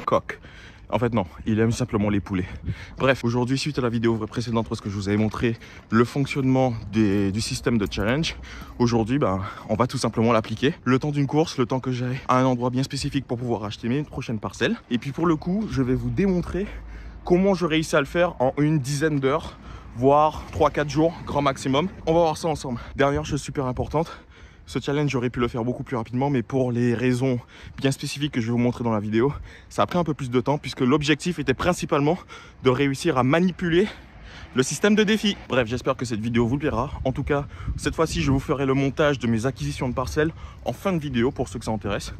coq. En fait non, il aime simplement les poulets. Bref, aujourd'hui suite à la vidéo précédente parce que je vous avais montré le fonctionnement du système de challenge, aujourd'hui on va tout simplement l'appliquer. Le temps d'une course, le temps que j'aille à un endroit bien spécifique pour pouvoir acheter mes prochaines parcelles. Et puis pour le coup, je vais vous démontrer comment je réussis à le faire en une dizaine d'heures, voire 3-4 jours, grand maximum. On va voir ça ensemble. Dernière chose super importante, ce challenge, j'aurais pu le faire beaucoup plus rapidement, mais pour les raisons bien spécifiques que je vais vous montrer dans la vidéo, ça a pris un peu plus de temps puisque l'objectif était principalement de réussir à manipuler le système de défi. Bref, j'espère que cette vidéo vous plaira. En tout cas, cette fois-ci, je vous ferai le montage de mes acquisitions de parcelles en fin de vidéo pour ceux que ça intéresse.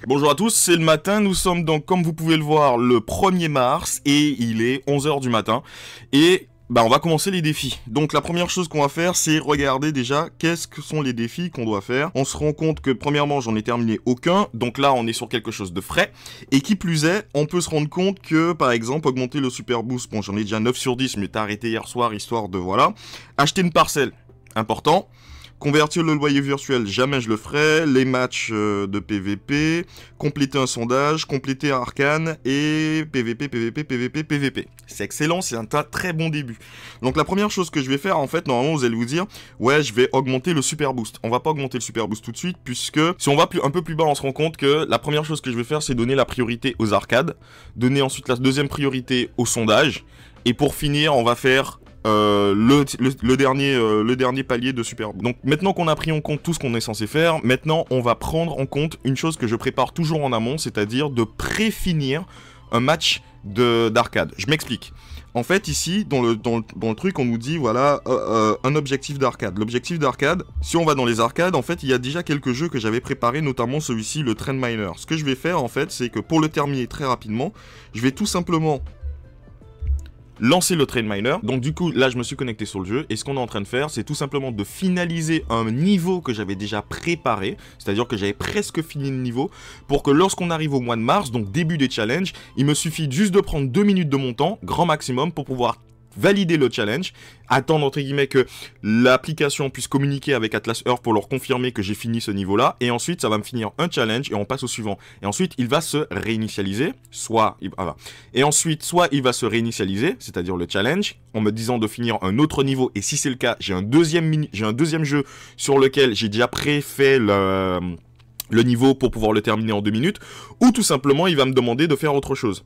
Bonjour à tous, c'est le matin. Nous sommes donc, comme vous pouvez le voir, le 1er mars et il est 11 h du matin. Et on va commencer les défis. Donc la première chose qu'on va faire, c'est regarder déjà qu'est-ce que sont les défis qu'on doit faire. On se rend compte que premièrement, j'en ai terminé aucun. Donc là, on est sur quelque chose de frais. Et qui plus est, on peut se rendre compte que, par exemple, augmenter le super boost. Bon, j'en ai déjà 9 sur 10, mais t'as arrêté hier soir, histoire de, voilà. Acheter une parcelle, important. Convertir le loyer virtuel, jamais je le ferai. Les matchs de PVP, compléter un sondage, compléter un arcane et PVP, PVP, PVP, PVP. C'est excellent, c'est un très bon début. Donc la première chose que je vais faire, en fait, normalement vous allez vous dire, ouais, je vais augmenter le super boost. On va pas augmenter le super boost tout de suite, puisque si on va un peu plus bas, on se rend compte que la première chose que je vais faire, c'est donner la priorité aux arcades, donner ensuite la deuxième priorité au sondage, et pour finir, on va faire le dernier palier de super. Donc maintenant qu'on a pris en compte tout ce qu'on est censé faire, maintenant on va prendre en compte une chose que je prépare toujours en amont, c'est-à-dire de pré-finir un match d'arcade. Je m'explique. En fait ici, dans le truc, on nous dit, voilà, un objectif d'arcade. L'objectif d'arcade, si on va dans les arcades, en fait, il y a déjà quelques jeux que j'avais préparés, notamment celui-ci, le Trend Miner. Ce que je vais faire, en fait, c'est que pour le terminer très rapidement, je vais tout simplement lancer le Trend Miner. Donc du coup, là, je me suis connecté sur le jeu. Et ce qu'on est en train de faire, c'est tout simplement de finaliser un niveau que j'avais déjà préparé. C'est-à-dire que j'avais presque fini le niveau. Pour que lorsqu'on arrive au mois de mars, donc début des challenges, il me suffit juste de prendre 2 minutes de mon temps, grand maximum, pour pouvoir valider le challenge, attendre entre guillemets que l'application puisse communiquer avec Atlas Earth pour leur confirmer que j'ai fini ce niveau-là, et ensuite ça va me finir un challenge et on passe au suivant. Et ensuite il va se réinitialiser, soit il va se réinitialiser, c'est-à-dire le challenge, en me disant de finir un autre niveau, et si c'est le cas, j'ai un deuxième jeu sur lequel j'ai déjà préfait le niveau pour pouvoir le terminer en 2 minutes, ou tout simplement il va me demander de faire autre chose.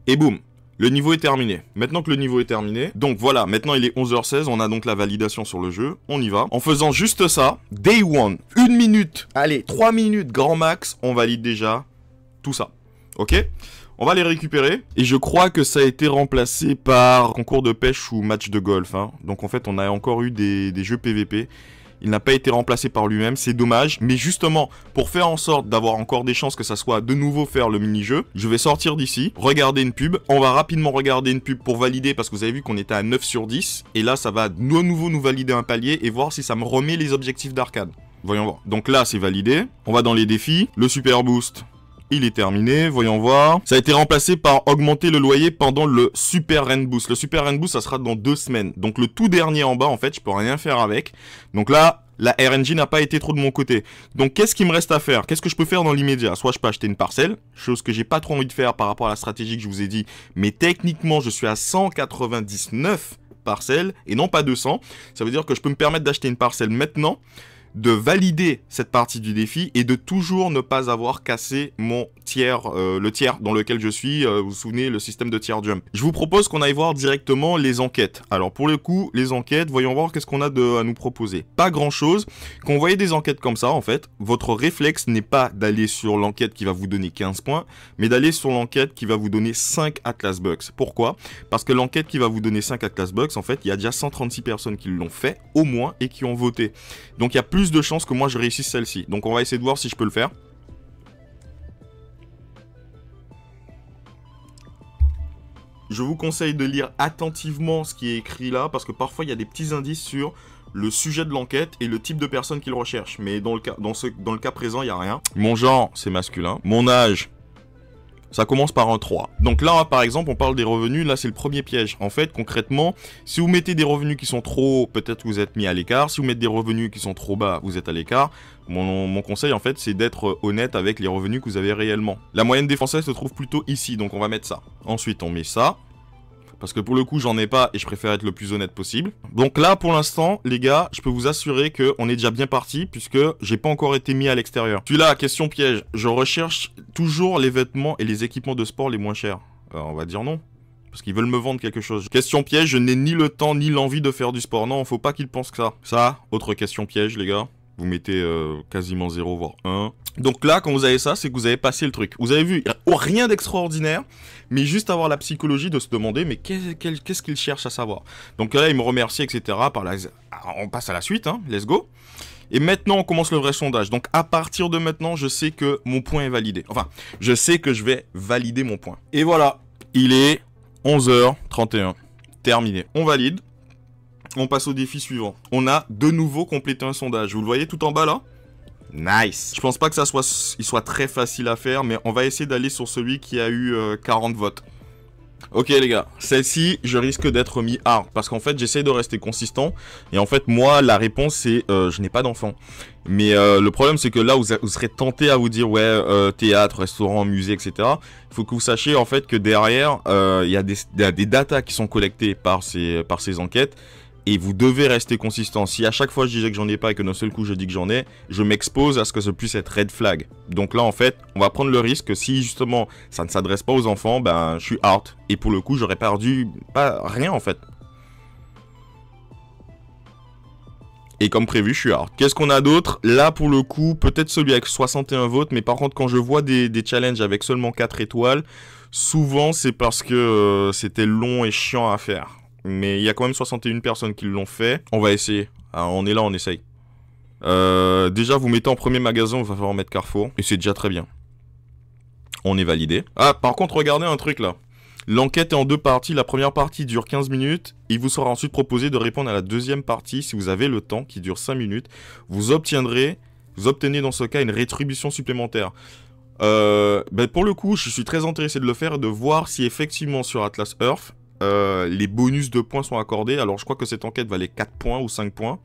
Et boum, le niveau est terminé. Maintenant que le niveau est terminé, donc voilà, maintenant il est 11 h 16, on a donc la validation sur le jeu, on y va. En faisant juste ça, day one, 1 minute, allez, 3 minutes grand max, on valide déjà tout ça. Ok ? On va les récupérer, et je crois que ça a été remplacé par concours de pêche ou match de golf. Hein. Donc en fait, on a encore eu des jeux PVP. Il n'a pas été remplacé par lui-même, c'est dommage. Mais justement, pour faire en sorte d'avoir encore des chances que ça soit de nouveau faire le mini-jeu, je vais sortir d'ici, regarder une pub. On va rapidement regarder une pub pour valider, parce que vous avez vu qu'on était à 9 sur 10. Et là, ça va de nouveau nous valider un palier et voir si ça me remet les objectifs d'arcade. Voyons voir. Donc là, c'est validé. On va dans les défis. Le super boost, il est terminé, voyons voir. Ça a été remplacé par augmenter le loyer pendant le Super Rent Boost. Le Super Rent Boost, ça sera dans 2 semaines. Donc le tout dernier en bas, en fait, je peux rien faire avec. Donc là, la RNG n'a pas été trop de mon côté. Donc qu'est-ce qu'il me reste à faire? Qu'est-ce que je peux faire dans l'immédiat? Soit je peux acheter une parcelle, chose que j'ai pas trop envie de faire par rapport à la stratégie que je vous ai dit. Mais techniquement, je suis à 199 parcelles et non pas 200. Ça veut dire que je peux me permettre d'acheter une parcelle maintenant, de valider cette partie du défi et de toujours ne pas avoir cassé mon tiers, le tiers dans lequel je suis, vous vous souvenez, le système de tiers jump. Je vous propose qu'on aille voir directement les enquêtes. Alors pour le coup, les enquêtes, voyons voir qu'est-ce qu'on a à nous proposer. Pas grand chose. Quand vous voyez des enquêtes comme ça, en fait, votre réflexe n'est pas d'aller sur l'enquête qui va vous donner 15 points, mais d'aller sur l'enquête qui va vous donner 5 Atlas Bucks. Pourquoi? Parce que l'enquête qui va vous donner 5 Atlas Bucks, en fait, il y a déjà 136 personnes qui l'ont fait, au moins, et qui ont voté. Donc il y a plus de chances que moi je réussisse celle-ci. Donc on va essayer de voir si je peux le faire. Je vous conseille de lire attentivement ce qui est écrit là, parce que parfois il y a des petits indices sur le sujet de l'enquête et le type de personne qu'il recherche. Mais dans le cas présent, il n'y a rien. Mon genre, c'est masculin. Mon âge, Ça commence par un 3. Donc là, par exemple, on parle des revenus. Là, c'est le premier piège. En fait, concrètement, si vous mettez des revenus qui sont trop hauts, peut-être vous êtes mis à l'écart. Si vous mettez des revenus qui sont trop bas, vous êtes à l'écart. Mon conseil, en fait, c'est d'être honnête avec les revenus que vous avez réellement. La moyenne des Français se trouve plutôt ici, donc on va mettre ça. Ensuite, on met ça. Parce que pour le coup, j'en ai pas et je préfère être le plus honnête possible. Donc là, pour l'instant, les gars, je peux vous assurer qu'on est déjà bien parti puisque j'ai pas encore été mis à l'extérieur. Celui-là, question piège. Je recherche toujours les vêtements et les équipements de sport les moins chers. On va dire non. Parce qu'ils veulent me vendre quelque chose. Question piège, je n'ai ni le temps ni l'envie de faire du sport. Non, faut pas qu'ils pensent que ça. Ça, autre question piège, les gars. Vous mettez quasiment 0, voire 1. Donc là, quand vous avez ça, c'est que vous avez passé le truc. Vous avez vu, rien d'extraordinaire, mais juste avoir la psychologie de se demander, mais qu'est-ce qu'il cherche à savoir. Donc là, il me remercie, etc. On passe à la suite, hein, let's go. Et maintenant, on commence le vrai sondage. Donc à partir de maintenant, je sais que mon point est validé. Enfin, je sais que je vais valider mon point. Et voilà, il est 11h31. Terminé. On valide. On passe au défi suivant. On a de nouveau complété un sondage. Vous le voyez tout en bas là? Nice. Je pense pas que il soit très facile à faire, mais on va essayer d'aller sur celui qui a eu 40 votes. Ok les gars, celle-ci, je risque d'être mis hard, parce qu'en fait, j'essaie de rester consistant, et en fait, moi, la réponse, c'est je n'ai pas d'enfant. Mais le problème, c'est que là, vous serez tenté à vous dire, ouais, théâtre, restaurant, musée, etc. Il faut que vous sachiez, en fait, que derrière, il y a des datas qui sont collectées par ces enquêtes, et vous devez rester consistant. Si à chaque fois je disais que j'en ai pas et que d'un seul coup je dis que j'en ai, je m'expose à ce que ce puisse être red flag. Donc là en fait, on va prendre le risque que si justement ça ne s'adresse pas aux enfants, ben je suis out. Et pour le coup j'aurais perdu rien en fait. Et comme prévu, je suis out. Qu'est-ce qu'on a d'autre? Là pour le coup, peut-être celui avec 61 votes, mais par contre quand je vois des challenges avec seulement 4 étoiles, souvent c'est parce que c'était long et chiant à faire. Mais il y a quand même 61 personnes qui l'ont fait. On va essayer. Alors, on est là, on essaye. Déjà, vous mettez en premier magasin, il va falloir mettre Carrefour. Et c'est déjà très bien. On est validé. Ah, par contre, regardez un truc là. L'enquête est en 2 parties. La première partie dure 15 minutes. Il vous sera ensuite proposé de répondre à la deuxième partie si vous avez le temps, qui dure 5 minutes. Vous obtenez dans ce cas une rétribution supplémentaire. Pour le coup, je suis très intéressé de le faire et de voir si effectivement sur Atlas Earth, les bonus de points sont accordés. Alors je crois que cette enquête valait 4 points ou 5 points.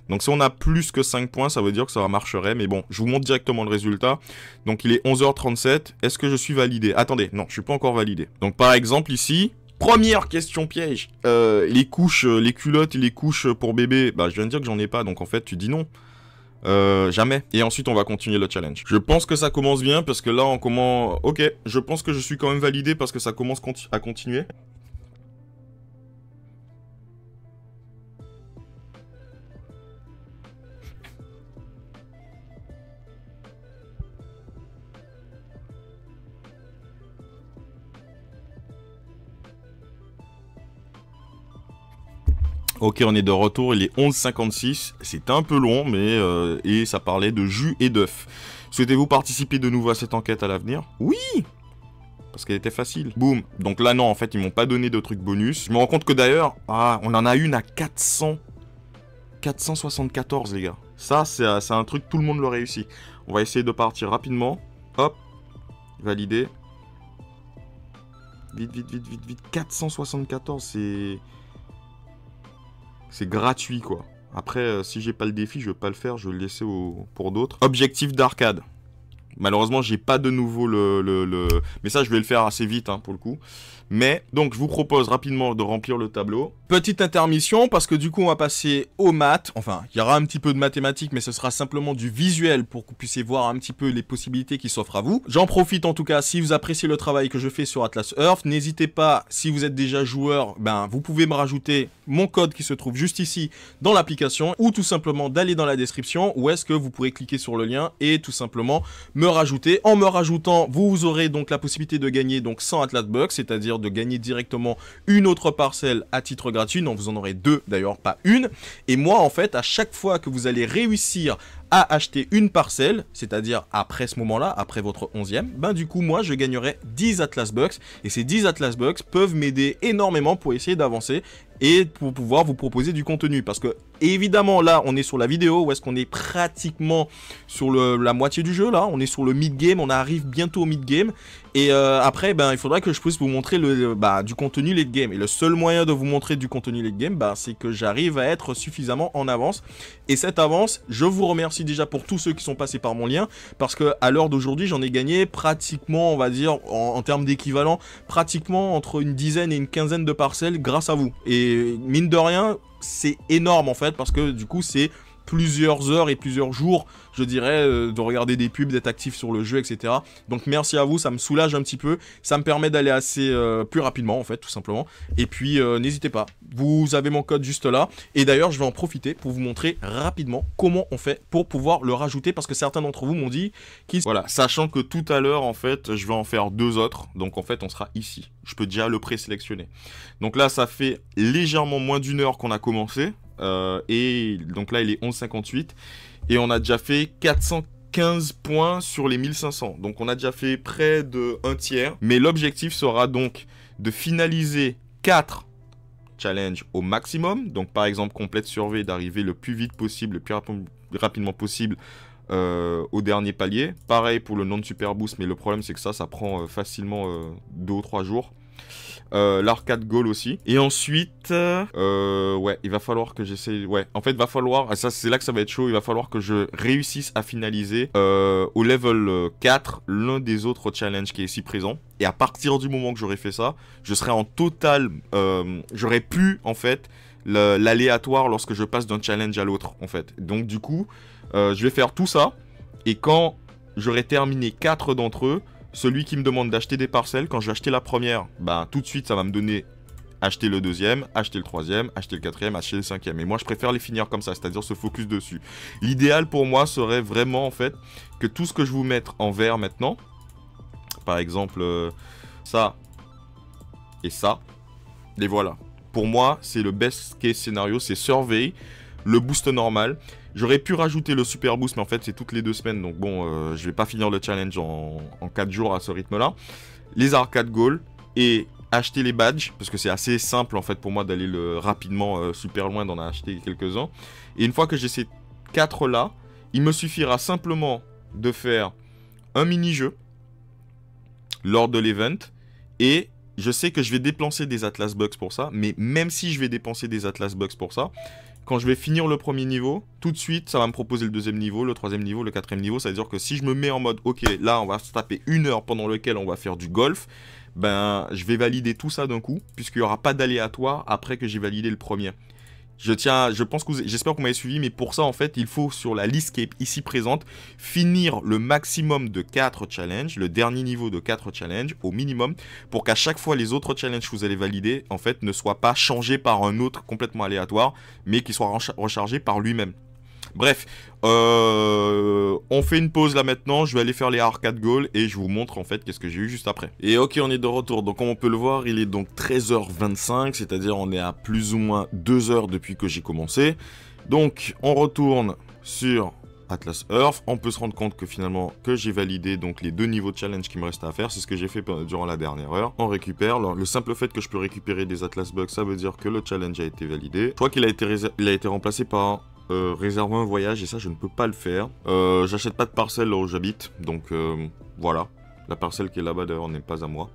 Donc si on a plus que 5 points, ça veut dire que ça marcherait. Mais bon, je vous montre directement le résultat. Donc il est 11h37. Est-ce que je suis validé? Attendez, non, je suis pas encore validé. Donc par exemple ici, première question piège. Les couches, les culottes et les couches pour bébé. Bah je viens de dire que j'en ai pas. Donc en fait tu dis non. Jamais. Et ensuite on va continuer le challenge. Je pense que ça commence bien parce que là on commence... Ok, je pense que je suis quand même validé parce que ça commence à continuer. Ok, on est de retour, il est 11h56, c'est un peu long, mais et ça parlait de jus et d'œufs. Souhaitez-vous participer de nouveau à cette enquête à l'avenir? Oui! Parce qu'elle était facile. Boum. Donc là, non, en fait, ils m'ont pas donné de trucs bonus. Je me rends compte que d'ailleurs, on en a une à 474, les gars. Ça, c'est un truc, tout le monde le réussit. On va essayer de partir rapidement. Hop. Validé. Vite, vite, vite, vite, vite. 474, c'est gratuit, quoi. Après, si j'ai pas le défi, je vais pas le faire, je vais le laisser pour d'autres. Objectif d'arcade. Malheureusement, j'ai pas de nouveau Mais ça, je vais le faire assez vite, hein, pour le coup. Mais, donc, je vous propose rapidement de remplir le tableau. Petite intermission, parce que du coup, on va passer aux maths. Enfin, il y aura un petit peu de mathématiques, mais ce sera simplement du visuel pour que vous puissiez voir un petit peu les possibilités qui s'offrent à vous. J'en profite, en tout cas, si vous appréciez le travail que je fais sur Atlas Earth, n'hésitez pas, si vous êtes déjà joueur, vous pouvez me rajouter mon code qui se trouve juste ici dans l'application, ou tout simplement d'aller dans la description, où est-ce que vous pourrez cliquer sur le lien et tout simplement me rajouter. En me rajoutant, vous aurez donc la possibilité de gagner donc 100 Atlas Bucks, c'est-à-dire de gagner directement une autre parcelle à titre gratuit. Donc vous en aurez 2 d'ailleurs, pas une. Et moi en fait, à chaque fois que vous allez réussir à acheter une parcelle, c'est-à-dire après ce moment-là, après votre 11e, ben du coup moi je gagnerai 10 Atlas Bucks et ces 10 Atlas Bucks peuvent m'aider énormément pour essayer d'avancer et pour pouvoir vous proposer du contenu. Parce que évidemment là on est sur la vidéo où est-ce qu'on est pratiquement sur la moitié du jeu là, on est sur le mid-game, on arrive bientôt au mid-game et après ben il faudra que je puisse vous montrer du contenu late game. Et le seul moyen de vous montrer du contenu late game, c'est que j'arrive à être suffisamment en avance. Et cette avance, je vous remercie déjà pour tous ceux qui sont passés par mon lien, parce que à l'heure d'aujourd'hui, j'en ai gagné pratiquement, on va dire, en termes d'équivalent, pratiquement entre une dizaine et une quinzaine de parcelles grâce à vous. Et mine de rien, c'est énorme en fait, parce que du coup, c'est plusieurs heures et plusieurs jours, je dirais, de regarder des pubs, d'être actif sur le jeu, etc. Donc merci à vous, ça me soulage un petit peu, ça me permet d'aller assez plus rapidement en fait, tout simplement. Et puis n'hésitez pas, vous avez mon code juste là. Et d'ailleurs, je vais en profiter pour vous montrer rapidement comment on fait pour pouvoir le rajouter, parce que certains d'entre vous m'ont dit qu'ils... Voilà, sachant que tout à l'heure, en fait, je vais en faire 2 autres. Donc en fait, on sera ici. Je peux déjà le présélectionner. Donc là, ça fait légèrement moins d'une heure qu'on a commencé. Et donc là il est 11,58 et on a déjà fait 415 points sur les 1500, donc on a déjà fait près de un tiers. Mais l'objectif sera donc de finaliser 4 challenges au maximum, donc par exemple complète survey, d'arriver le plus vite possible, le plus rapidement possible au dernier palier. Pareil pour le non-super boost, mais le problème c'est que ça prend facilement 2 ou 3 jours. L'arcade goal aussi. Et ensuite, ouais, il va falloir que j'essaie... Ouais, en fait, va falloir... Ça, c'est là que ça va être chaud. Il va falloir que je réussisse à finaliser au level 4 l'un des autres challenges qui est ici présent. Et à partir du moment que j'aurai fait ça, je serai en total... j'aurai plus, en fait, l'aléatoire lorsque je passe d'un challenge à l'autre, en fait. Donc, du coup, je vais faire tout ça. Et quand j'aurai terminé 4 d'entre eux, celui qui me demande d'acheter des parcelles, quand je vais acheter la première, tout de suite, ça va me donner acheter le deuxième, acheter le troisième, acheter le quatrième, acheter le cinquième. Et moi, je préfère les finir comme ça, c'est-à-dire se focus dessus. L'idéal pour moi serait vraiment, en fait, que tout ce que je vous mette en vert maintenant, par exemple, ça et ça, les voilà. Pour moi, c'est le best case scénario, c'est survey, le boost normal. J'aurais pu rajouter le super boost, mais en fait c'est toutes les 2 semaines, donc bon, je vais pas finir le challenge en 4 jours à ce rythme-là. Les arcade goals et acheter les badges, parce que c'est assez simple en fait pour moi d'aller rapidement super loin, d'en acheter quelques-uns. Et une fois que j'ai ces 4 là, il me suffira simplement de faire un mini-jeu lors de l'event, et je sais que je vais dépenser des Atlas Bucks pour ça, mais même si je vais dépenser des Atlas Bucks pour ça, quand je vais finir le premier niveau, tout de suite, ça va me proposer le deuxième niveau, le troisième niveau, le quatrième niveau. Ça veut dire que si je me mets en mode, ok, là, on va se taper 1 heure pendant lequel on va faire du golf, je vais valider tout ça d'un coup, puisqu'il n'y aura pas d'aléatoire après que j'ai validé le premier. J'espère que vous m'avez suivi, mais pour ça, en fait, il faut, sur la liste qui est ici présente, finir le maximum de 4 challenges, le dernier niveau de 4 challenges, au minimum, pour qu'à chaque fois, les autres challenges que vous allez valider, en fait, ne soient pas changés par un autre complètement aléatoire, mais qu'ils soient rechargés par lui-même. Bref, on fait une pause là maintenant, je vais aller faire les arcade goals et je vous montre en fait qu'est-ce que j'ai eu juste après. Et ok, on est de retour, donc comme on peut le voir, il est donc 13h25, c'est-à-dire on est à plus ou moins 2 heures depuis que j'ai commencé. Donc on retourne sur Atlas Earth, on peut se rendre compte que finalement que j'ai validé donc les 2 niveaux de challenge qui me restent à faire, c'est ce que j'ai fait durant la dernière heure. On récupère, alors, le simple fait que je peux récupérer des Atlas Bucks, ça veut dire que le challenge a été validé. Je crois qu'il a été remplacé par réserver un voyage, et ça je ne peux pas le faire. J'achète pas de parcelle là où j'habite, donc voilà, la parcelle qui est là-bas d'ailleurs n'est pas à moi.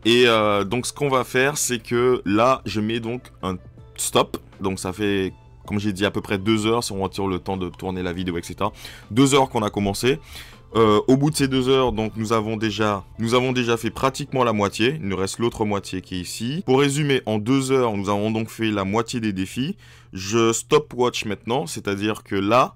Et donc ce qu'on va faire, c'est que là je mets donc un stop, donc ça fait, comme j'ai dit, à peu près 2 heures si on retire le temps de tourner la vidéo, etc. 2 heures qu'on a commencé. Au bout de ces 2 heures, donc nous avons déjà fait pratiquement la moitié. Il nous reste l'autre moitié qui est ici. Pour résumer, en 2 heures, nous avons donc fait la moitié des défis. Je stopwatch maintenant, c'est-à-dire que là,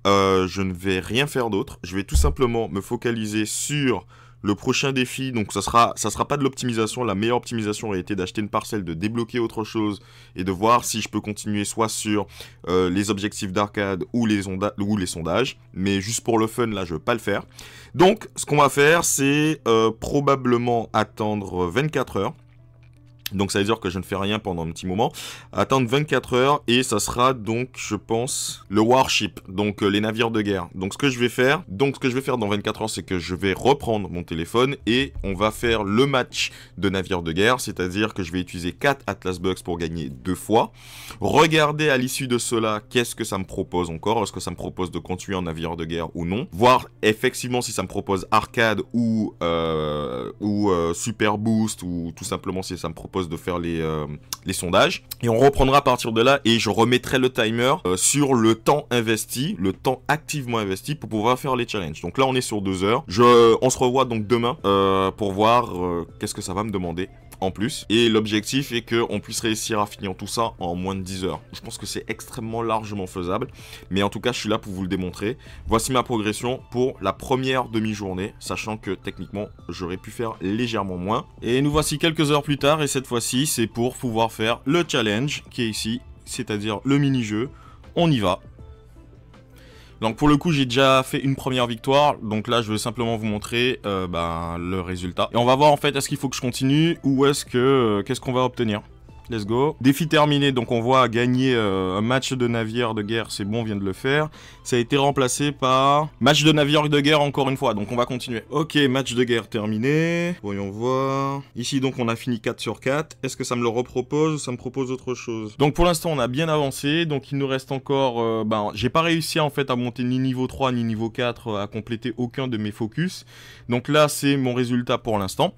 je ne vais rien faire d'autre. Je vais tout simplement me focaliser sur le prochain défi. Donc ça sera pas de l'optimisation. La meilleure optimisation aurait été d'acheter une parcelle, de débloquer autre chose et de voir si je peux continuer soit sur les objectifs d'arcade ou les sondages. Mais juste pour le fun, là, je ne veux pas le faire. Donc, ce qu'on va faire, c'est probablement attendre 24 heures. Donc ça veut dire que je ne fais rien pendant un petit moment. Attendre 24 heures et ça sera donc, je pense, le warship, donc les navires de guerre. Donc ce que je vais faire dans 24 heures, c'est que je vais reprendre mon téléphone et on va faire le match de navires de guerre, c'est-à-dire que je vais utiliser 4 Atlas Bucks pour gagner 2 fois. Regarder à l'issue de cela, qu'est-ce que ça me propose encore, est-ce que ça me propose de continuer en navire de guerre ou non. Voir effectivement si ça me propose arcade ou super boost ou tout simplement si ça me propose de faire les sondages et on reprendra à partir de là et je remettrai le timer sur le temps investi, le temps activement investi pour pouvoir faire les challenges. Donc là on est sur 2 heures. On se revoit donc demain pour voir qu'est-ce que ça va me demander en plus. Et l'objectif est qu'on puisse réussir à finir tout ça en moins de 10 heures. Je pense que c'est extrêmement largement faisable. Mais en tout cas, je suis là pour vous le démontrer. Voici ma progression pour la première demi-journée, sachant que techniquement, j'aurais pu faire légèrement moins. Et nous voici quelques heures plus tard. Et cette fois-ci, c'est pour pouvoir faire le challenge qui est ici, c'est-à-dire le mini-jeu. On y va. Donc pour le coup j'ai déjà fait une première victoire, donc là je vais simplement vous montrer le résultat. Et on va voir en fait est-ce qu'il faut que je continue ou est-ce que qu'est-ce qu'on va obtenir. Let's go. Défi terminé, donc on voit gagner un match de navire de guerre, c'est bon, on vient de le faire. Ça a été remplacé par match de navire de guerre encore une fois, donc on va continuer. Ok, match de guerre terminé. Voyons voir. Ici donc on a fini 4 sur 4. Est-ce que ça me le repropose ou ça me propose autre chose? Donc pour l'instant on a bien avancé, donc il nous reste encore... j'ai pas réussi en fait à monter ni niveau 3 ni niveau 4, à compléter aucun de mes focus. Donc là c'est mon résultat pour l'instant.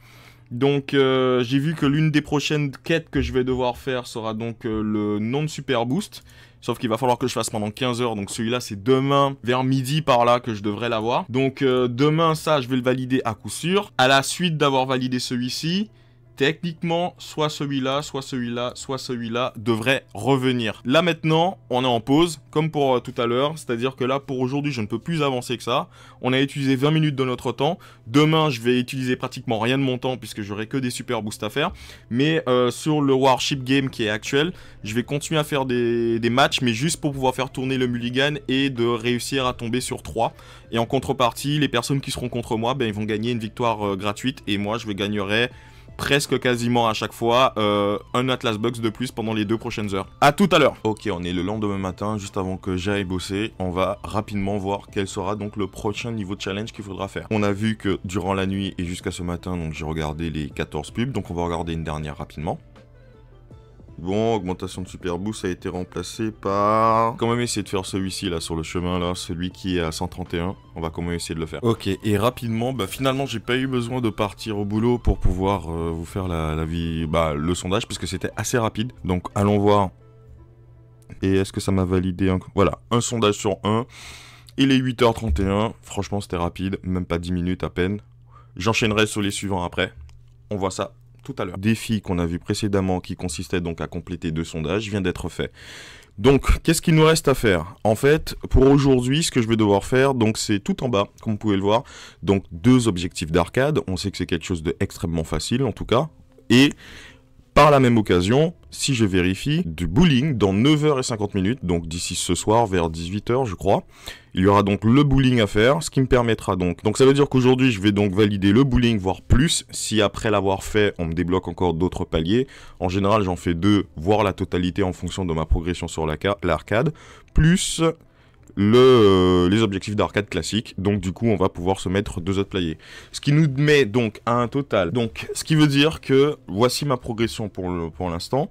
Donc j'ai vu que l'une des prochaines quêtes que je vais devoir faire sera donc le non-super boost. Sauf qu'il va falloir que je fasse pendant 15 heures. Donc celui-là c'est demain vers midi par là que je devrais l'avoir. Donc demain ça je vais le valider à coup sûr. À la suite d'avoir validé celui-ci, techniquement, soit celui-là, soit celui-là, soit celui-là devrait revenir. Là maintenant, on est en pause, comme pour tout à l'heure. C'est-à-dire que là, pour aujourd'hui, je ne peux plus avancer que ça. On a utilisé 20 minutes de notre temps. Demain, je vais utiliser pratiquement rien de mon temps, puisque j'aurai que des super boosts à faire. Mais sur le Warship Game qui est actuel, je vais continuer à faire des matchs, mais juste pour pouvoir faire tourner le mulligan et de réussir à tomber sur 3. Et en contrepartie, les personnes qui seront contre moi, ils vont gagner une victoire gratuite. Et moi, je gagnerai presque quasiment à chaque fois un Atlas Bucks de plus pendant les 2 prochaines heures. À tout à l'heure. Ok, on est le lendemain matin, juste avant que j'aille bosser. On va rapidement voir quel sera donc le prochain niveau de challenge qu'il faudra faire. On a vu que durant la nuit et jusqu'à ce matin, donc j'ai regardé les 14 pubs, donc on va regarder une dernière rapidement. Bon, augmentation de super boost a été remplacée par... Quand même essayer de faire celui-ci là sur le chemin là, celui qui est à 131. On va quand même essayer de le faire. Ok, et rapidement, finalement j'ai pas eu besoin de partir au boulot pour pouvoir vous faire le sondage parce que c'était assez rapide. Donc allons voir. Et est-ce que ça m'a validé Voilà, un sondage sur 1. Il est 8h31. Franchement c'était rapide, même pas 10 minutes à peine. J'enchaînerai sur les suivants après. On voit ça tout à l'heure. Défi qu'on a vu précédemment qui consistait donc à compléter 2 sondages vient d'être fait. Donc, qu'est-ce qu'il nous reste à faire? En fait, pour aujourd'hui, ce que je vais devoir faire, donc c'est tout en bas, comme vous pouvez le voir. Donc, 2 objectifs d'arcade. On sait que c'est quelque chose d'extrêmement facile, en tout cas. Et par la même occasion, si je vérifie, du bowling dans 9h50, donc d'ici ce soir vers 18h, je crois. Il y aura donc le bowling à faire, ce qui me permettra donc... Donc ça veut dire qu'aujourd'hui, je vais donc valider le bowling, voire plus. Si après l'avoir fait, on me débloque encore d'autres paliers. En général, j'en fais 2, voire la totalité en fonction de ma progression sur l'arcade. Plus les objectifs d'arcade classiques. Donc du coup, on va pouvoir se mettre 2 autres paliers. Ce qui nous met donc à un total. Donc, ce qui veut dire que voici ma progression pour l'instant.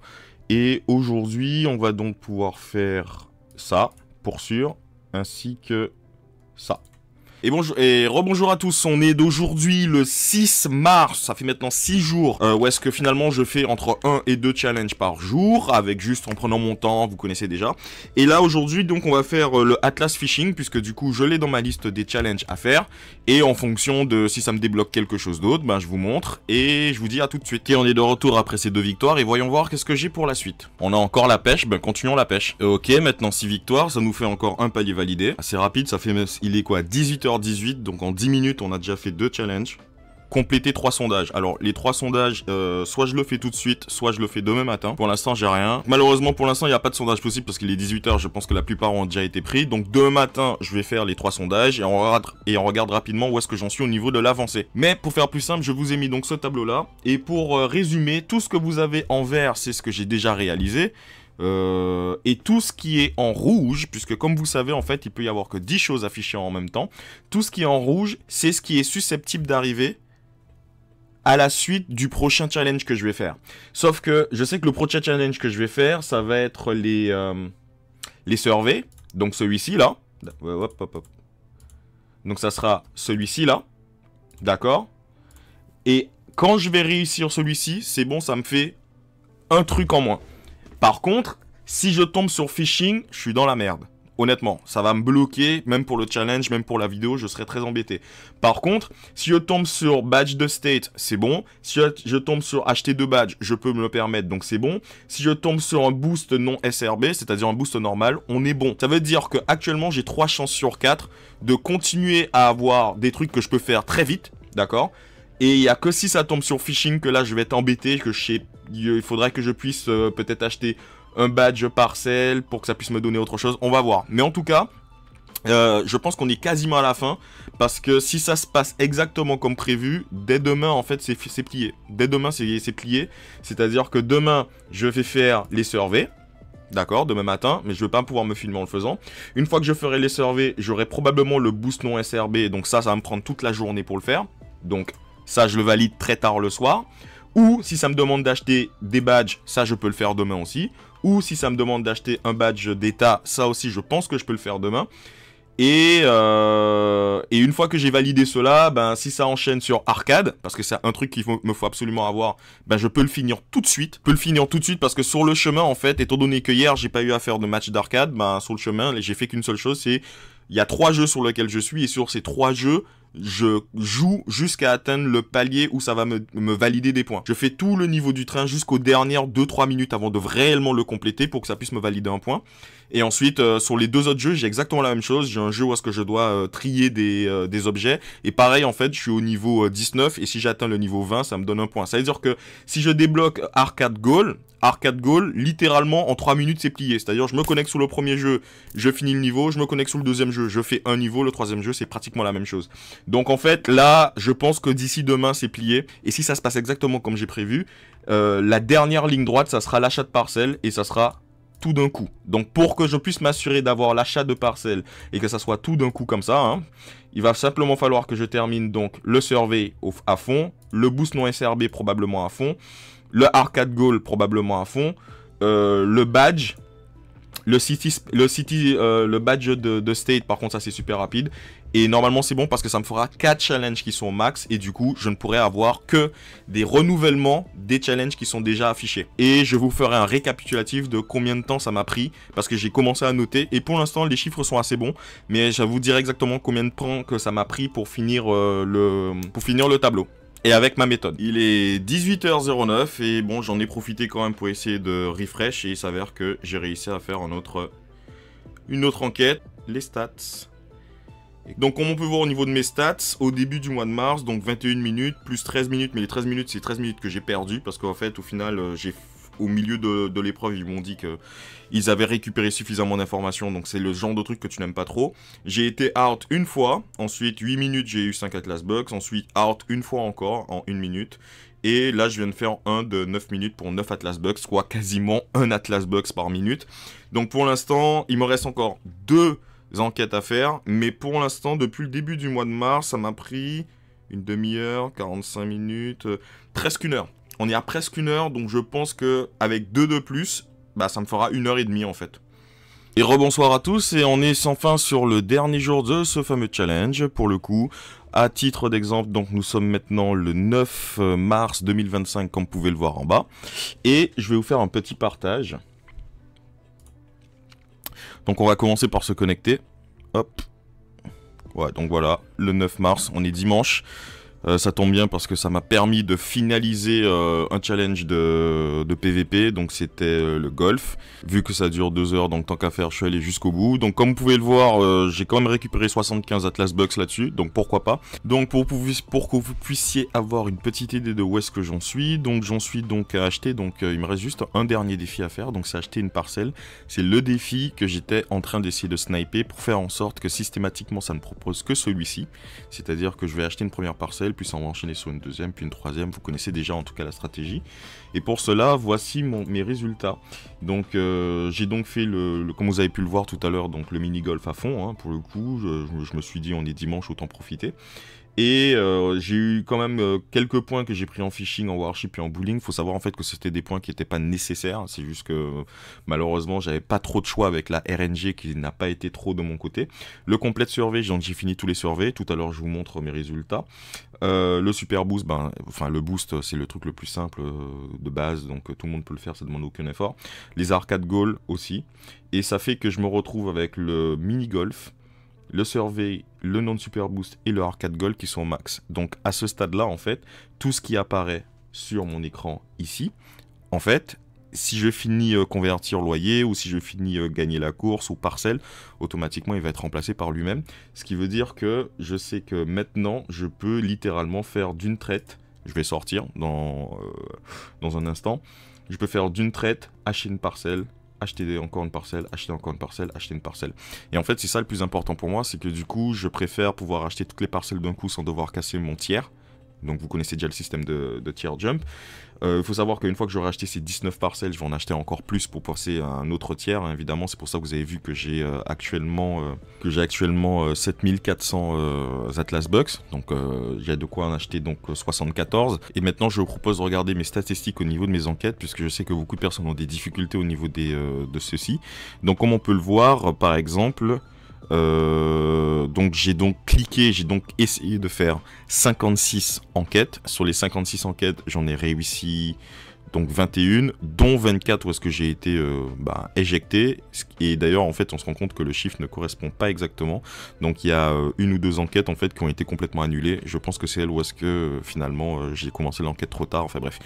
Et aujourd'hui, on va donc pouvoir faire ça, pour sûr, ainsi que ça. Et rebonjour à tous, on est d'aujourd'hui le 6 mars, ça fait maintenant 6 jours, où est-ce que finalement je fais entre 1 et 2 challenges par jour, avec juste en prenant mon temps, vous connaissez déjà. Et là aujourd'hui donc on va faire le Atlas Fishing, puisque du coup je l'ai dans ma liste des challenges à faire, et en fonction de si ça me débloque quelque chose d'autre, je vous montre, et je vous dis à tout de suite. Et on est de retour après ces 2 victoires, et voyons voir qu'est-ce que j'ai pour la suite. On a encore la pêche, continuons la pêche. Ok, maintenant 6 victoires, ça nous fait encore un palier validé, assez rapide, ça fait, il est quoi, 18h18, donc en 10 minutes on a déjà fait 2 challenges. compléter 3 sondages. Alors les 3 sondages, soit je le fais tout de suite, soit je le fais demain matin. Pour l'instant j'ai rien. Malheureusement pour l'instant il n'y a pas de sondage possible parce qu'il est 18 h, je pense que la plupart ont déjà été pris. Donc demain matin je vais faire les 3 sondages et on regarde rapidement où est-ce que j'en suis au niveau de l'avancée. Mais pour faire plus simple, je vous ai mis donc ce tableau là. Et pour résumer, tout ce que vous avez en vert c'est ce que j'ai déjà réalisé. Et tout ce qui est en rouge, puisque comme vous savez en fait il peut y avoir que 10 choses affichées en même temps, tout ce qui est en rouge c'est ce qui est susceptible d'arriver à la suite du prochain challenge que je vais faire. Sauf que je sais que le prochain challenge que je vais faire, ça va être les surveys. Donc celui-ci là. Hop, hop, hop. Donc ça sera celui-ci là. D'accord. Et quand je vais réussir celui-ci, c'est bon, ça me fait un truc en moins. Par contre, si je tombe sur phishing, je suis dans la merde. Honnêtement, ça va me bloquer, même pour le challenge, même pour la vidéo, je serai très embêté. Par contre, si je tombe sur badge de state, c'est bon. Si je tombe sur acheter 2 badges, je peux me le permettre, donc c'est bon. Si je tombe sur un boost non SRB, c'est-à-dire un boost normal, on est bon. Ça veut dire que actuellement, j'ai 3 chances sur 4 de continuer à avoir des trucs que je peux faire très vite, d'accord? Et il n'y a que si ça tombe sur phishing que là, je vais être embêté, que il faudrait que je puisse peut-être acheter un badge parcelle pour que ça puisse me donner autre chose. On va voir. Mais en tout cas, je pense qu'on est quasiment à la fin. Parce que si ça se passe exactement comme prévu, dès demain, en fait, c'est plié. Dès demain, c'est plié. C'est-à-dire que demain, je vais faire les surveys. D'accord, demain matin, mais je ne vais pas pouvoir me filmer en le faisant. Une fois que je ferai les surveys, j'aurai probablement le boost non SRB. Donc ça va me prendre toute la journée pour le faire. Donc ça, je le valide très tard le soir. Ou si ça me demande d'acheter des badges, ça je peux le faire demain aussi. Ou si ça me demande d'acheter un badge d'état, ça aussi je pense que je peux le faire demain. Et une fois que j'ai validé cela, ben si ça enchaîne sur arcade, parce que c'est un truc qu'il me faut absolument avoir, ben je peux le finir tout de suite. Parce que sur le chemin en fait, étant donné que hier j'ai pas eu à faire de match d'arcade, ben sur le chemin j'ai fait qu'une seule chose, c'est il y a 3 jeux sur lesquels je suis et sur ces 3 jeux je joue jusqu'à atteindre le palier où ça va me valider des points. Je fais tout le niveau du train jusqu'aux dernières 2-3 minutes avant de réellement le compléter pour que ça puisse me valider un point. Et ensuite, sur les 2 autres jeux, j'ai exactement la même chose. J'ai un jeu où est-ce que je dois trier des objets. Et pareil, en fait, je suis au niveau 19 et si j'atteins le niveau 20, ça me donne un point. Ça veut dire que si je débloque Arcade Goal, littéralement, en 3 minutes, c'est plié. C'est-à-dire, je me connecte sur le premier jeu, je finis le niveau, je me connecte sur le deuxième jeu, je fais un niveau, le troisième jeu, c'est pratiquement la même chose. Donc, en fait, là, je pense que d'ici demain, c'est plié. Et si ça se passe exactement comme j'ai prévu, la dernière ligne droite, ça sera l'achat de parcelles et ça sera tout d'un coup. Donc, pour que je puisse m'assurer d'avoir l'achat de parcelles et que ça soit tout d'un coup comme ça, hein, il va simplement falloir que je termine donc le survey à fond, le boost non SRB probablement à fond, le arcade goal probablement à fond, le badge, le badge de state par contre ça c'est super rapide et normalement c'est bon parce que ça me fera 4 challenges qui sont max et du coup je ne pourrai avoir que des renouvellements des challenges qui sont déjà affichés. Et je vous ferai un récapitulatif de combien de temps ça m'a pris parce que j'ai commencé à noter et pour l'instant les chiffres sont assez bons mais je vous dirai exactement combien de temps que ça m'a pris pour finir le tableau. Et avec ma méthode. Il est 18h09 et bon, j'en ai profité quand même pour essayer de refresh et il s'avère que j'ai réussi à faire une autre enquête, les stats. Donc comme on peut voir au niveau de mes stats, au début du mois de mars, donc 21 minutes, plus 13 minutes, mais les 13 minutes, c'est 13 minutes que j'ai perdu parce qu'en fait, au final, au milieu de l'épreuve, ils m'ont dit qu'ils avaient récupéré suffisamment d'informations, donc c'est le genre de truc que tu n'aimes pas trop. J'ai été out une fois, ensuite 8 minutes j'ai eu 5 Atlas Bucks, ensuite out une fois encore en 1 minute, et là je viens de faire un de 9 minutes pour 9 Atlas Bucks, soit quasiment un Atlas Bucks par minute. Donc pour l'instant, il me reste encore 2 enquêtes à faire, mais pour l'instant, depuis le début du mois de mars, ça m'a pris une demi-heure, 45 minutes, presque 1 heure. On est à presque 1 heure, donc je pense que avec 2 de plus, bah ça me fera 1h30 en fait. Et rebonsoir à tous, et on est enfin sur le dernier jour de ce fameux challenge, pour le coup. À titre d'exemple, donc nous sommes maintenant le 9 mars 2025, comme vous pouvez le voir en bas. Et je vais vous faire un petit partage. Donc on va commencer par se connecter. Hop. Ouais, donc voilà, le 9 mars, on est dimanche. Ça tombe bien parce que ça m'a permis de finaliser un challenge de PVP, donc c'était le golf. Vu que ça dure 2 heures, donc tant qu'à faire, je suis allé jusqu'au bout. Donc comme vous pouvez le voir, j'ai quand même récupéré 75 Atlas Bucks là-dessus, donc pourquoi pas. Donc pour que vous puissiez avoir une petite idée de où est-ce que j'en suis, donc j'en suis donc à acheter, donc il me reste juste un dernier défi à faire, donc c'est acheter une parcelle. C'est le défi que j'étais en train d'essayer de sniper pour faire en sorte que systématiquement ça ne propose que celui-ci. C'est-à-dire que je vais acheter une première parcelle, puis ça va enchaîner sur une deuxième, puis une troisième. Vous connaissez déjà en tout cas la stratégie. Et pour cela, voici mes résultats. Donc j'ai donc fait comme vous avez pu le voir tout à l'heure, donc le mini-golf à fond, hein, pour le coup. Je me suis dit on est dimanche, autant profiter. Et j'ai eu quand même quelques points que j'ai pris en fishing, en warship et en bowling. Faut savoir en fait que c'était des points qui n'étaient pas nécessaires. C'est juste que malheureusement j'avais pas trop de choix avec la RNG qui n'a pas été trop de mon côté. Le complete survey, donc j'ai fini tous les surveys. Tout à l'heure je vous montre mes résultats. Le super boost, enfin le boost c'est le truc le plus simple de base, donc tout le monde peut le faire, ça demande aucun effort. Les arcade goals aussi. Et ça fait que je me retrouve avec le mini golf, le survey, le non-super boost et le arcade gold qui sont au max. Donc à ce stade-là, en fait, tout ce qui apparaît sur mon écran ici, en fait, si je finis convertir loyer ou si je finis gagner la course ou parcelle, automatiquement il va être remplacé par lui-même. Ce qui veut dire que je sais que maintenant, je peux littéralement faire d'une traite, je vais sortir dans un instant, je peux faire d'une traite, acheter une parcelle, acheter encore une parcelle, acheter encore une parcelle, acheter une parcelle. Et en fait, c'est ça le plus important pour moi, c'est que du coup, je préfère pouvoir acheter toutes les parcelles d'un coup sans devoir casser mon tiers. Donc vous connaissez déjà le système de tier jump. Il faut savoir qu'une fois que j'aurai acheté ces 19 parcelles, je vais en acheter encore plus pour passer à un autre tiers, hein, évidemment. C'est pour ça que vous avez vu que j'ai actuellement 7400 Atlas Bucks. Donc j'ai de quoi en acheter donc 74. Et maintenant, je vous propose de regarder mes statistiques au niveau de mes enquêtes, puisque je sais que beaucoup de personnes ont des difficultés au niveau de ceci. Donc comme on peut le voir, par exemple... donc j'ai donc cliqué, j'ai donc essayé de faire 56 enquêtes. Sur les 56 enquêtes, j'en ai réussi donc 21, dont 24 où est-ce que j'ai été éjecté. Et d'ailleurs, en fait, on se rend compte que le chiffre ne correspond pas exactement. Donc il y a une ou deux enquêtes en fait qui ont été complètement annulées. Je pense que c'est elle où est-ce que finalement j'ai commencé l'enquête trop tard. Enfin bref.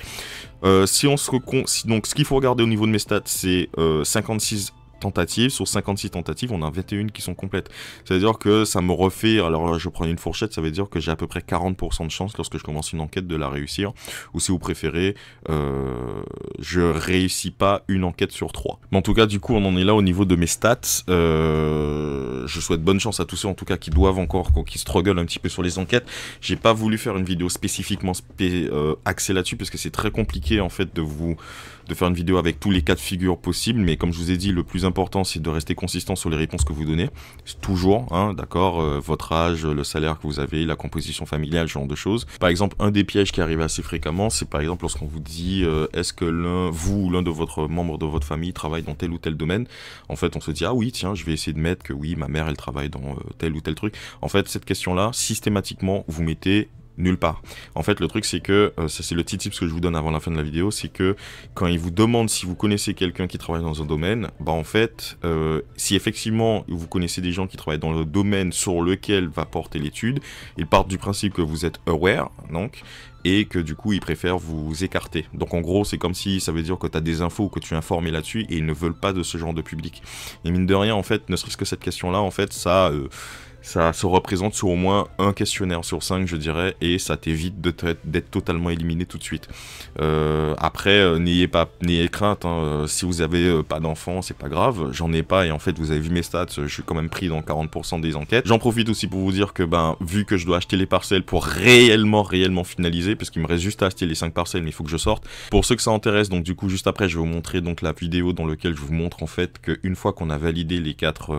Donc ce qu'il faut regarder au niveau de mes stats, c'est 56 tentatives. Sur 56 tentatives, on a 21 qui sont complètes. Ça veut dire que ça me refait, alors là je prends une fourchette, ça veut dire que j'ai à peu près 40% de chance lorsque je commence une enquête de la réussir, ou si vous préférez, je réussis pas une enquête sur 3. Mais en tout cas, du coup, on en est là au niveau de mes stats. Je souhaite bonne chance à tous ceux en tout cas qui doivent encore, qui struggle un petit peu sur les enquêtes. J'ai pas voulu faire une vidéo spécifiquement axée là-dessus, parce que c'est très compliqué en fait de faire une vidéo avec tous les cas de figure possibles, mais comme je vous ai dit, le plus important c'est de rester consistant sur les réponses que vous donnez, toujours, hein, d'accord, votre âge, le salaire que vous avez, la composition familiale, ce genre de choses. Par exemple, un des pièges qui arrive assez fréquemment, c'est par exemple lorsqu'on vous dit est-ce que vous ou l'un de votre membre de votre famille travaille dans tel ou tel domaine. En fait, on se dit ah oui, tiens, je vais essayer de mettre que oui, ma mère elle travaille dans tel ou tel truc. En fait, cette question-là, systématiquement, vous mettez nulle part. En fait, le truc, c'est que, ça c'est le petit tip que je vous donne avant la fin de la vidéo, c'est que quand il vous demande si vous connaissez quelqu'un qui travaille dans un domaine, en fait, si effectivement vous connaissez des gens qui travaillent dans le domaine sur lequel va porter l'étude, ils partent du principe que vous êtes aware, donc, et que du coup ils préfèrent vous écarter. Donc en gros, c'est comme si ça veut dire que tu as des infos que tu es informé là-dessus et ils ne veulent pas de ce genre de public. Et mine de rien, en fait, ne serait-ce que cette question-là, en fait, ça se représente sur au moins un questionnaire sur 5, je dirais, et ça t'évite d'être totalement éliminé tout de suite. Après, n'ayez crainte, hein, si vous avez pas d'enfants, c'est pas grave, j'en ai pas, et en fait, vous avez vu mes stats, je suis quand même pris dans 40% des enquêtes. J'en profite aussi pour vous dire que, vu que je dois acheter les parcelles pour réellement finaliser, parce qu'il me reste juste à acheter les 5 parcelles, mais il faut que je sorte. Pour ceux que ça intéresse, donc du coup, juste après, je vais vous montrer donc la vidéo dans laquelle je vous montre en fait qu'une fois qu'on a validé les 4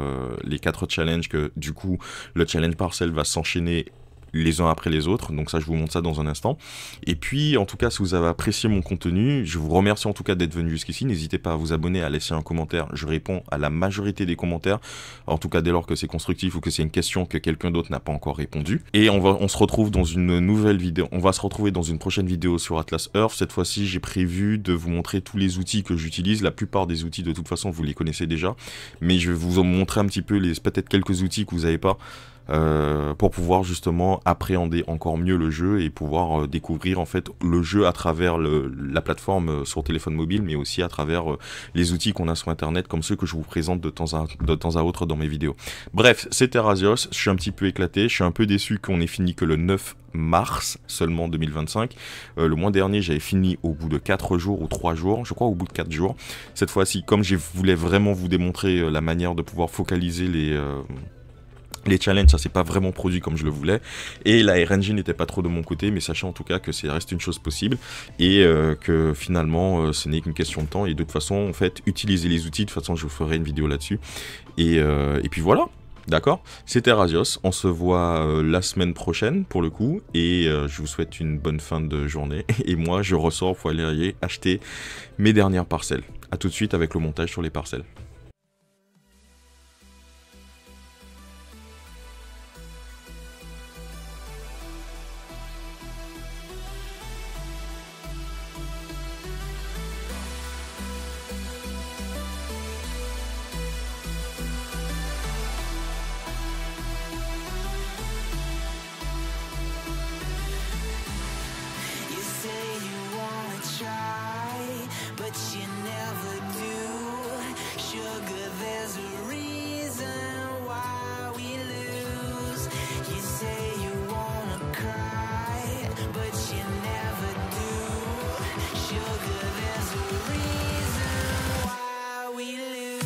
challenges, que du coup, le challenge parcelle va s'enchaîner les uns après les autres, donc ça je vous montre ça dans un instant. Et puis en tout cas, si vous avez apprécié mon contenu, je vous remercie en tout cas d'être venu jusqu'ici. N'hésitez pas à vous abonner, à laisser un commentaire, je réponds à la majorité des commentaires, en tout cas dès lors que c'est constructif ou que c'est une question que quelqu'un d'autre n'a pas encore répondu. Et on se retrouve dans une nouvelle vidéo, on va se retrouver dans une prochaine vidéo sur Atlas Earth. Cette fois-ci, j'ai prévu de vous montrer tous les outils que j'utilise. La plupart des outils de toute façon vous les connaissez déjà, mais je vais vous en montrer un petit peu peut-être quelques outils que vous n'avez pas. pour pouvoir justement appréhender encore mieux le jeu et pouvoir découvrir en fait le jeu à travers la plateforme sur téléphone mobile, mais aussi à travers les outils qu'on a sur internet, comme ceux que je vous présente de temps à autre dans mes vidéos. Bref, c'était Razios, je suis un petit peu éclaté, je suis un peu déçu qu'on ait fini que le 9 mars seulement 2025. Le mois dernier, j'avais fini au bout de 4 jours ou 3 jours, je crois au bout de 4 jours. Cette fois-ci, comme je voulais vraiment vous démontrer la manière de pouvoir focaliser les challenges, ça s'est pas vraiment produit comme je le voulais, et la RNG n'était pas trop de mon côté, mais sachant en tout cas que ça reste une chose possible, et que finalement ce n'est qu'une question de temps, et de toute façon en fait utilisez les outils, de toute façon je vous ferai une vidéo là-dessus, et puis voilà. D'accord, c'était Razios, on se voit la semaine prochaine pour le coup, et je vous souhaite une bonne fin de journée, et moi je ressors pour aller acheter mes dernières parcelles. A tout de suite avec le montage sur les parcelles. But you never do. Sugar, there's a reason why we lose. You say you wanna cry, but you never do. Sugar, there's a reason why we lose.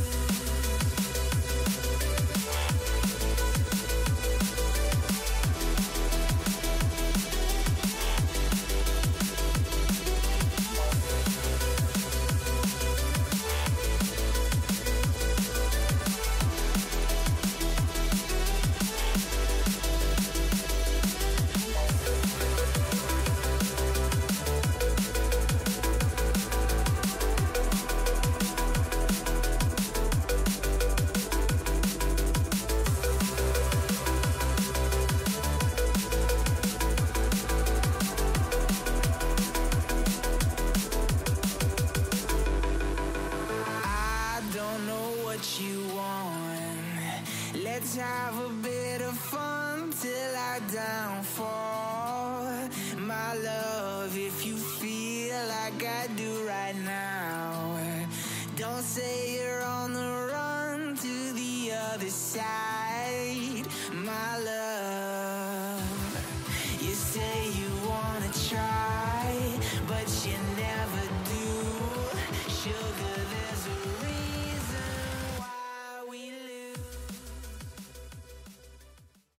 Let's have a bit of fun till I downfall. My love, if you feel like I do right now, don't say you're on the run to the other side.